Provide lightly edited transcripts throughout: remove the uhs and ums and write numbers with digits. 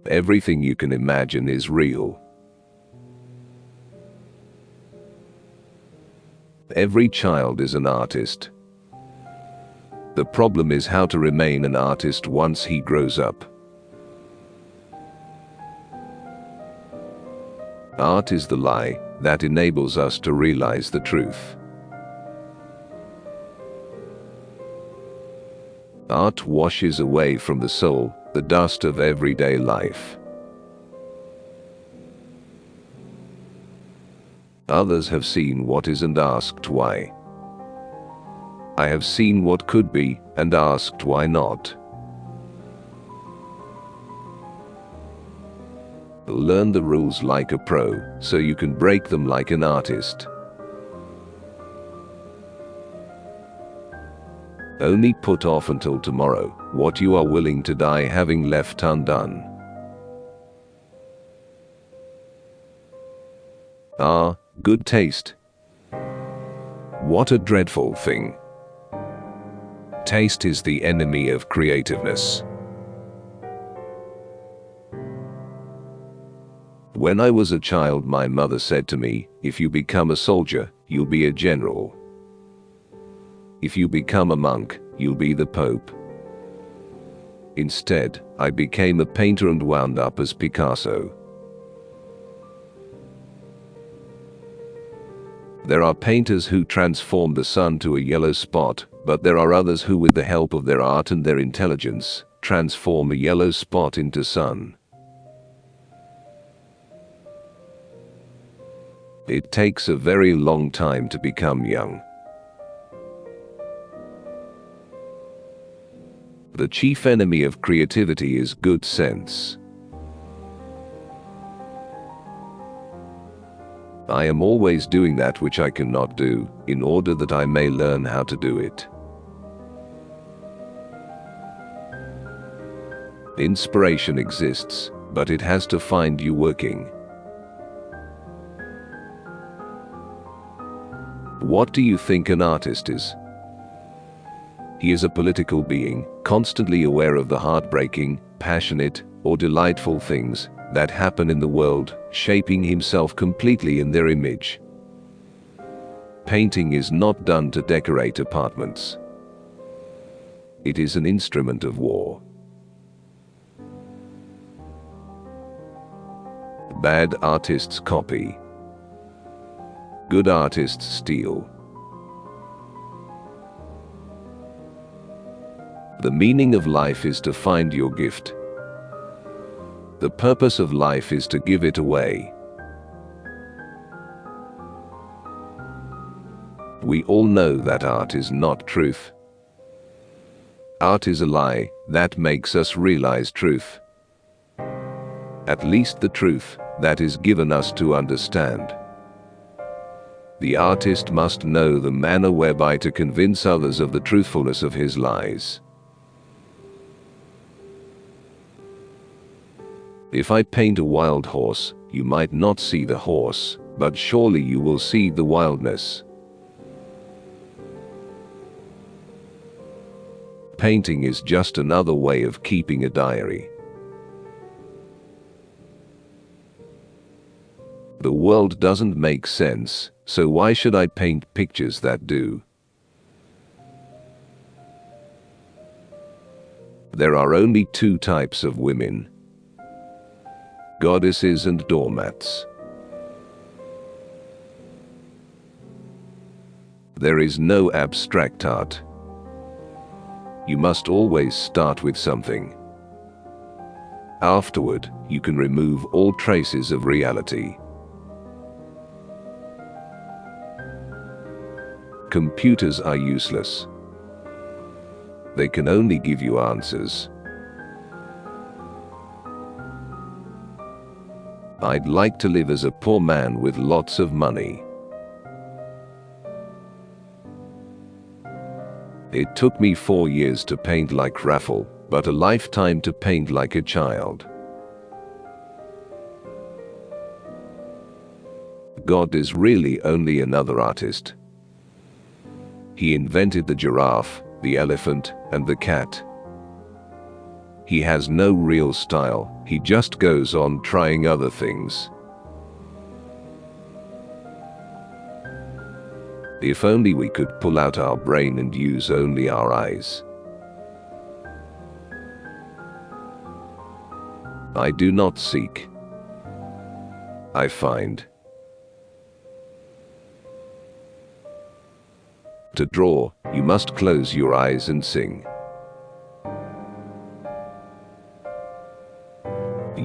Everything you can imagine is real. Every child is an artist. The problem is how to remain an artist once he grows up. Art is the lie that enables us to realize the truth. Art washes away from the soul the dust of everyday life. Others have seen what is and asked why. I have seen what could be and asked why not. Learn the rules like a pro, so you can break them like an artist. Only put off until tomorrow what you are willing to die having left undone. Ah, good taste. What a dreadful thing. Taste is the enemy of creativeness. When I was a child, my mother said to me, "If you become a soldier, you'll be a general. If you become a monk, you'll be the Pope." Instead, I became a painter and wound up as Picasso. There are painters who transform the sun to a yellow spot, but there are others who, with the help of their art and their intelligence, transform a yellow spot into sun. It takes a very long time to become young. The chief enemy of creativity is good sense. I am always doing that which I cannot do, in order that I may learn how to do it. Inspiration exists, but it has to find you working. What do you think an artist is? He is a political being, constantly aware of the heartbreaking, passionate, or delightful things that happen in the world, shaping himself completely in their image. Painting is not done to decorate apartments. It is an instrument of war. Bad artists copy. Good artists steal. The meaning of life is to find your gift. The purpose of life is to give it away. We all know that art is not truth. Art is a lie that makes us realize truth. At least the truth that is given us to understand. The artist must know the manner whereby to convince others of the truthfulness of his lies. If I paint a wild horse, you might not see the horse, but surely you will see the wildness. Painting is just another way of keeping a diary. The world doesn't make sense, so why should I paint pictures that do? There are only two types of women: goddesses and doormats. There is no abstract art. You must always start with something. Afterward, you can remove all traces of reality. Computers are useless. They can only give you answers. I'd like to live as a poor man with lots of money. It took me 4 years to paint like Raphael, but a lifetime to paint like a child. God is really only another artist. He invented the giraffe, the elephant, and the cat. He has no real style, he just goes on trying other things. If only we could pull out our brain and use only our eyes. I do not seek. I find. To draw, you must close your eyes and sing.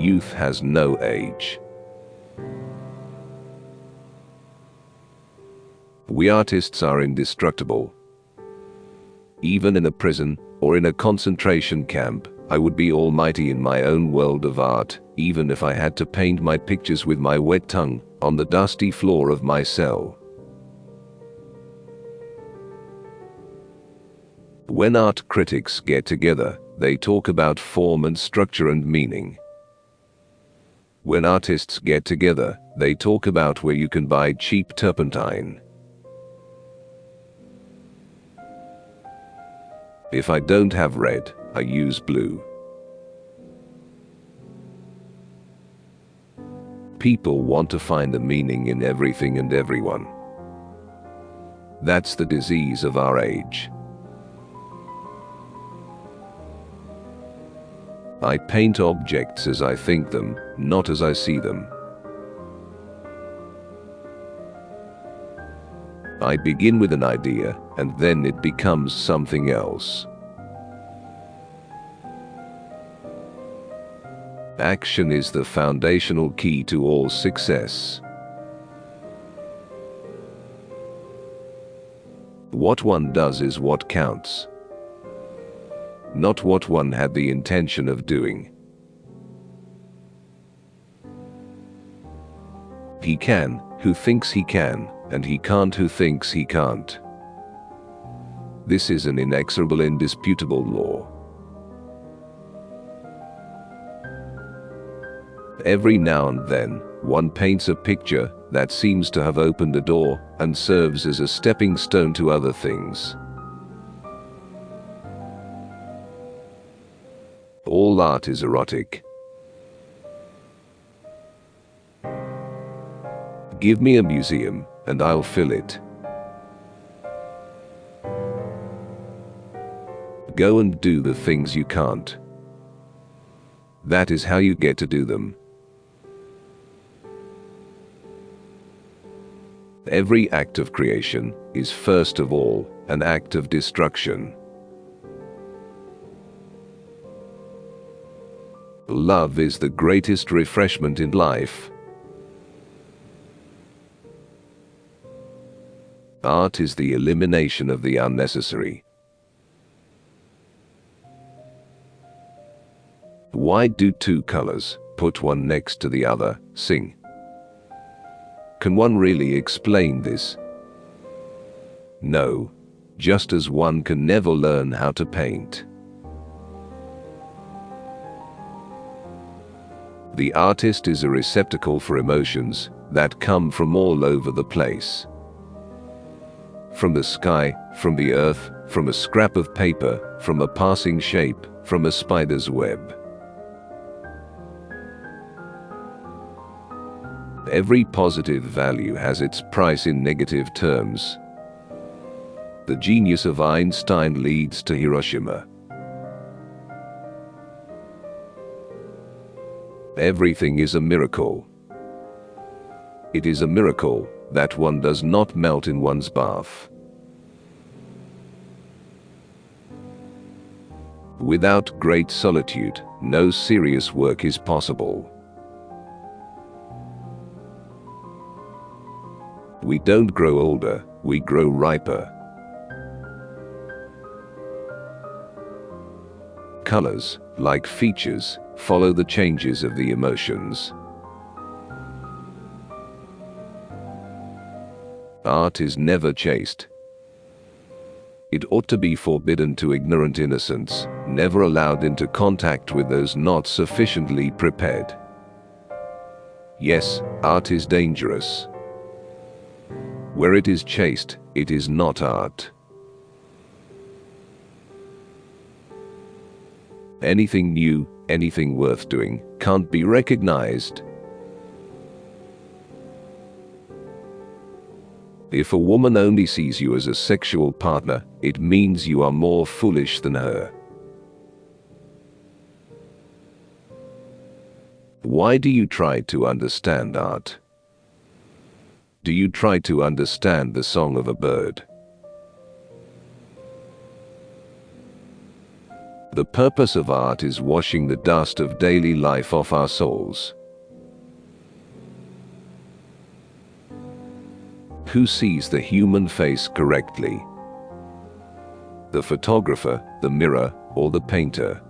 Youth has no age. We artists are indestructible. Even in a prison or in a concentration camp, I would be almighty in my own world of art, even if I had to paint my pictures with my wet tongue on the dusty floor of my cell. When art critics get together, they talk about form and structure and meaning. When artists get together, they talk about where you can buy cheap turpentine. If I don't have red, I use blue. People want to find the meaning in everything and everyone. That's the disease of our age. I paint objects as I think them, not as I see them. I begin with an idea, and then it becomes something else. Action is the foundational key to all success. What one does is what counts, not what one had the intention of doing. He can, who thinks he can, and he can't, who thinks he can't. This is an inexorable, indisputable law. Every now and then, one paints a picture that seems to have opened a door and serves as a stepping stone to other things. All art is erotic. Give me a museum, and I'll fill it. Go and do the things you can't. That is how you get to do them. Every act of creation is first of all an act of destruction. Love is the greatest refreshment in life. Art is the elimination of the unnecessary. Why do two colors, put one next to the other, sing? Can one really explain this? No, just as one can never learn how to paint. The artist is a receptacle for emotions that come from all over the place. From the sky, from the earth, from a scrap of paper, from a passing shape, from a spider's web. Every positive value has its price in negative terms. The genius of Einstein leads to Hiroshima. Everything is a miracle. It is a miracle that one does not melt in one's bath. Without great solitude, no serious work is possible. We don't grow older, we grow riper. Colors, like features, follow the changes of the emotions. Art is never chaste. It ought to be forbidden to ignorant innocents, never allowed into contact with those not sufficiently prepared. Yes, art is dangerous. Where it is chaste, it is not art. Anything new, anything worth doing, can't be recognized. If a woman only sees you as a sexual partner, it means you are more foolish than her. Why do you try to understand art? Do you try to understand the song of a bird? The purpose of art is washing the dust of daily life off our souls. Who sees the human face correctly? The photographer, the mirror, or the painter?